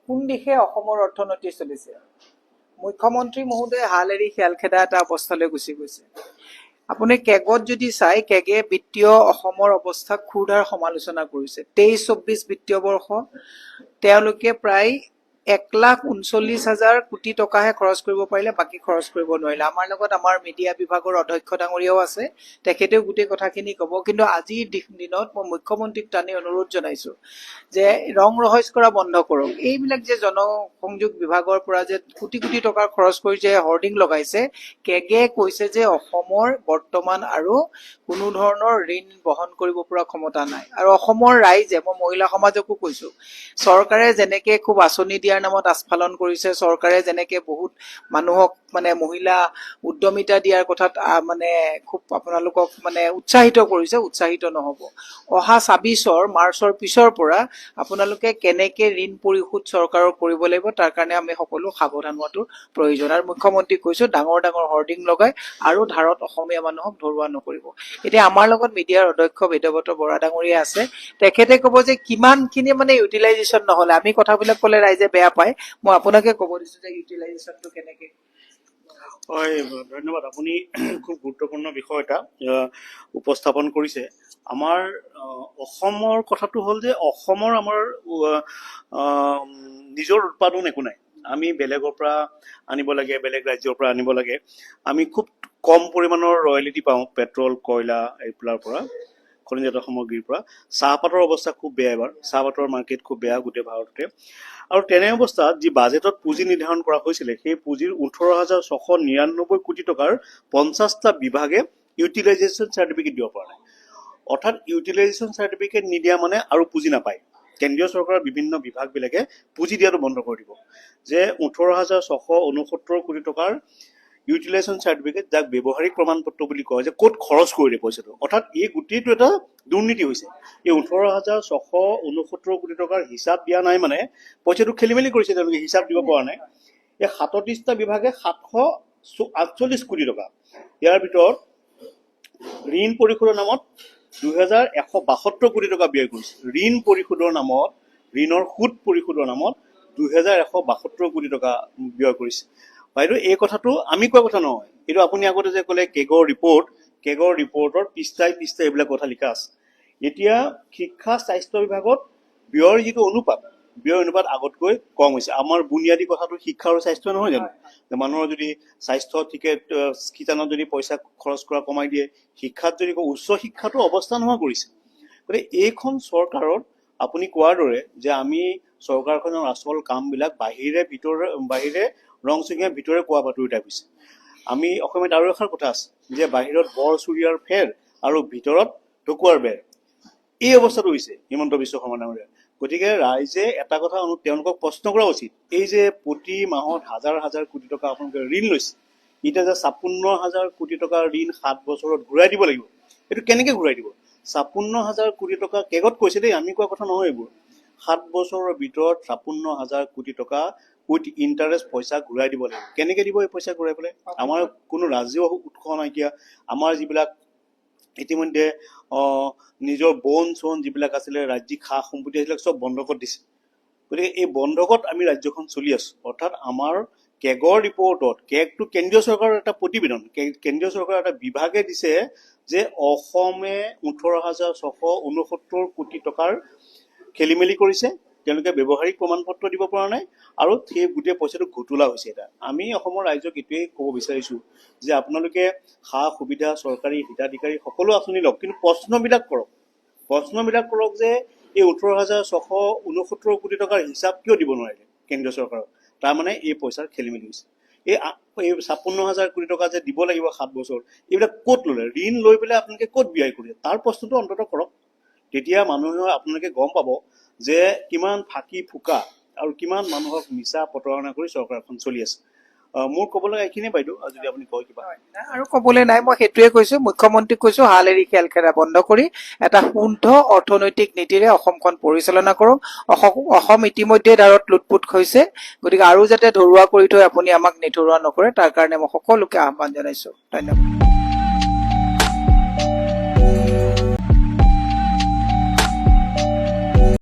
কোন দিশে অসমৰ অৰ্থনীতি চলিছে। মুখ্যমন্ত্ৰী মহোদয়ে হাল এৰি খেল খেদা এটা অৱস্থালৈ গুচি গৈছে। আপুনি কেগত যদি চাই, কেগে বিত্তীয় অসমৰ অৱস্থাক ক্ষুৰধাৰ সমালোচনা কৰিছে। 23-24 বিত্তীয় বৰ্ষ তেওঁলোকে প্ৰায় 1,39,000 কোটি টকাহে খৰচ কৰিব পাৰিলে, বাকী খৰচ কৰিব নোৱাৰিলে। আমাৰ লগত আমাৰ মিডিয়া বিভাগৰ অধ্যক্ষ ডাঙৰীয়াও আছে, তেখেতেও গোটেই কথাখিনি ক'ব। কিন্তু আজিৰ দিনত মই মুখ্যমন্ত্ৰীক টানি অনুৰোধ জনাইছো যে ৰং ৰহইচ কৰা বন্ধ কৰক। এইবিলাক যে জনসংযোগ বিভাগৰ পৰা যে কোটি কোটি টকাৰ খৰচ কৰি যে হৰ্ডিং লগাইছে, কেগে কৈছে যে অসমৰ বৰ্তমান আৰু কোনো ধৰণৰ ঋণ বহন কৰিব পৰা ক্ষমতা নাই। আৰু অসমৰ ৰাইজে, মই মহিলা সমাজকো কৈছো, চৰকাৰে যেনেকে খুব আঁচনি দিয়াৰ নামত আস্ফালন কৰিছে, চৰকাৰে যেনেকে বহুত মানুহক মহিলা উদ্যমিতা দিয়াৰ কথাত খুব আপোনালোকক উৎসাহিত কৰিছে, উৎসাহিত নহব। অহা 26 মাৰ্চৰ পিছৰ পৰা আপোনালোকে কেনেকে ঋণ পৰিশোধ চৰকাৰৰ কৰিব লাগিব, তাৰ কাৰণে আমি সকলো সাৱধান হোৱাটো প্ৰয়োজন। আৰু মুখ্যমন্ত্ৰীক কৈছো, ডাঙৰ ডাঙৰ হৰ্ডিং লগাই আৰু ধাৰত অসমীয়া মানুহক ধৰুৱা নকৰিব। এতিয়া আমাৰ লগত মিডিয়াৰ অধ্যক্ষ বেদব্ৰত বৰা ডাঙৰীয়া আছে, তেখেতে ক'ব যে কিমানখিনি ইউটিলাইজেশ্যন নহলে। আমি কথাবিলাক ক'লে ৰাইজে বেয়া পায়, মই আপোনাকে ক'ব দিছো যে ইউটিলাইজেশ্যনটো কেনেকে। হয়, ধন্যবাদ। আপুনি খুব গুৰুত্বপূৰ্ণ বিষয় এটা উপস্থাপন কৰিছে। আমাৰ অসমৰ কথাটো হ'ল যে অসমৰ আমাৰ নিজৰ উৎপাদন একো নাই। আমি বেলেগৰ পৰা আনিব লাগে, বেলেগ ৰাজ্যৰ পৰা আনিব লাগে। আমি খুব কম পৰিমাণৰ ৰয়েলিটি পাওঁ পেট্ৰল, কয়লা এইবিলাকৰ পৰা, খনিজাত সামগ্ৰীৰ পৰা। চাহপাতৰ অৱস্থা খুব বেয়া। এবাৰ চাহপাতৰ মাৰ্কেট খুব বেয়া গোটেই ভাৰততে। আৰু তেনে অৱস্থাত যি বাজেটত পুঁজি নিৰ্ধাৰণ কৰা হৈছিলে, সেই পুঁজিৰ 18,699 কোটি টকাৰ 50টা বিভাগে ইউটিলাইজেশ্যন চাৰ্টিফিকেট দিব পৰা নাই। অৰ্থাৎ ইউটিলাইজেশ্যন চাৰ্টিফিকেট নিদিয়া মানে আৰু পুঁজি নাপায়। কেন্দ্ৰীয় চৰকাৰৰ বিভিন্ন বিভাগবিলাকে পুঁজি দিয়াটো বন্ধ কৰি দিব। যে 18,669 কোটি টকাৰ ইউটিলাইজেশ্যন চাৰ্টিফিকেট, যাক ব্যৱহাৰিক প্ৰমাণ পত্ৰ বুলি কয়, যে ক'ত খৰচ কৰিলে পইচাটো। অৰ্থাৎ এই গোটেইটো এটা দুৰ্নীতি হৈছে। এই 18,669 কোটি টকাৰ হিচাপ দিয়া নাই, পইচাটো খেলি মেলি কৰিছে, তেওঁলোকে হিচাপ দিব পৰা নাই। এই 37টা বিভাগে 748 কোটি টকা, ইয়াৰ ভিতৰত ঋণ পৰিশোধৰ নামত 2,172 কোটি টকা ব্যয় কৰিছে। ঋণ পৰিশোধৰ নামত, ঋণৰ সুদ পৰিশোধৰ নামত 2,172 কোটি টকা ব্যয় কৰিছে। বাইদেউ, এই কথাটো আমি কোৱা কথা নহয়। এইটো আপুনি আগতে যে ক'লে কেগৰ ৰিপৰ্টৰ পৃষ্ঠাই এইবিলাক কথা লিখা আছে। এতিয়া শিক্ষা স্বাস্থ্য বিভাগত ব্যয়ৰ যিটো অনুপাত আগতকৈ কম হৈছে। আমাৰ বুনিয়াদী কথাটো শিক্ষা আৰু স্বাস্থ্য নহয় জানো? মানুহৰ যদি স্বাস্থ্য ঠিকে, শিতানত যদি পইচা খৰচ কৰা কমাই দিয়ে, শিক্ষাত যদি উচ্চ শিক্ষাটো অৱস্থা নোহোৱা কৰিছে। গতিকে এইখন চৰকাৰত আপুনি কোৱাৰ দৰে যে আমি চৰকাৰখনৰ আচল কামবিলাক বাহিৰে ৰংচঙীয়া ভিতৰে কোৱা বাতৰি টাইপ হৈছে। আমি অসমীয়াত আৰু এষাৰ কথা আছে যে বাহিৰত বৰ চুৰিয়াৰ ফেৰ আৰু ভিতৰত ঢকুৱাৰ বেৰ। এই অৱস্থাটো হৈছে হিমন্ত বিশ্ব শৰ্মা ডাঙৰীয়া। গতিকে ৰাইজে এটা কথা তেওঁলোকক প্ৰশ্ন কৰা উচিত, এই যে প্ৰতি মাহত হাজাৰ হাজাৰ কোটি টকা আপোনালোকে ঋণ লৈছে, এতিয়া যে 56,000 কোটি টকাৰ ঋণ 7 বছৰত ঘূৰাই দিব লাগিব, এইটো কেনেকে ঘূৰাই দিব? 56,000 কোটি টকা কেগত কৈছে দেই, আমি কোৱা কথা নহয় এইবোৰ। 7 বছৰৰ ভিতৰত 56,000 কোটি টকা উইথ ইণ্টাৰেষ্ট পইচা ঘূৰাই দিব লাগিব। কেনেকে দিব এই পইচা ঘূৰাই পেলাই? আমাৰ কোনো ৰাজ্যিক উৎস নাইকিয়া। আমাৰ যিবিলাক ইতিমধ্যে নিজৰ বন চন যিবিলাক আছিলে, ৰাজ্যিক সা সম্পত্তি সেইবিলাক চব বন্ধকত দিছে। গতিকে এই বন্ধকত আমি ৰাজ্যখন চলি আছো। অৰ্থাৎ আমাৰ কেগৰ ৰিপৰ্টত, কেগটো কেন্দ্ৰীয় চৰকাৰৰ এটা প্ৰতিবেদন, কেন্দ্ৰীয় চৰকাৰৰ এটা বিভাগে দিছে যে অসমে 18,669 কোটি টকাৰ খেলি মেলি কৰিছে, তেওঁলোকে ব্যৱহাৰিক প্ৰমাণ পত্ৰ দিব পৰা নাই, আৰু সেই গোটেই পইচাটো ঘুটুলা হৈছে। এটা আমি অসমৰ ৰাইজক এইটোৱেই ক'ব বিচাৰিছো যে আপোনালোকে সা সুবিধা, চৰকাৰী হিতাধিকাৰী সকলো আঁচনি লওক, কিন্তু প্ৰশ্নবিলাক কৰক যে এই 18,669 কোটি টকাৰ হিচাপ কিয় দিব নোৱাৰিলে কেন্দ্ৰীয় চৰকাৰক? তাৰমানে এই পইচাৰ খেলি মেলি হৈছে। এই 56,000 কোটি টকা যে দিব লাগিব 7 বছৰ, এইবিলাক ক'ত ল'লে? ঋণ লৈ পেলাই আপোনালোকে ক'ত ব্যয় কৰিলে? তাৰ প্ৰশ্নটো অন্ততঃ কৰক। তেতিয়া আপোনালোকে গম পাব যে কিমান ফাঁকি ফুকা আৰু কিমান মানুহক মিছা প্ৰতাৰণা কৰি চৰকাৰখন চলি আছে। মোৰ ক'ব লগা এইখিনিয়ে বাইদেউ, যদি আপুনি কয় কিবা। আৰু ক'বলৈ নাই, মই সেইটোৱে কৈছো, মুখ্যমন্ত্ৰীক কৈছো হাল এৰি খেল খেলা বন্ধ কৰি এটা শুদ্ধ অৰ্থনৈতিক নীতিৰে অসমখন পৰিচালনা কৰক। অসম ইতিমধ্যে দ্বাৰত লুটপুট হৈছে, গতিকে আৰু যাতে ধৰুৱা কৰি থৈ আপুনি আমাক নিধৰুৱা নকৰে, তাৰ কাৰণে মই সকলোকে আহ্বান জনাইছো। ধন্যবাদ।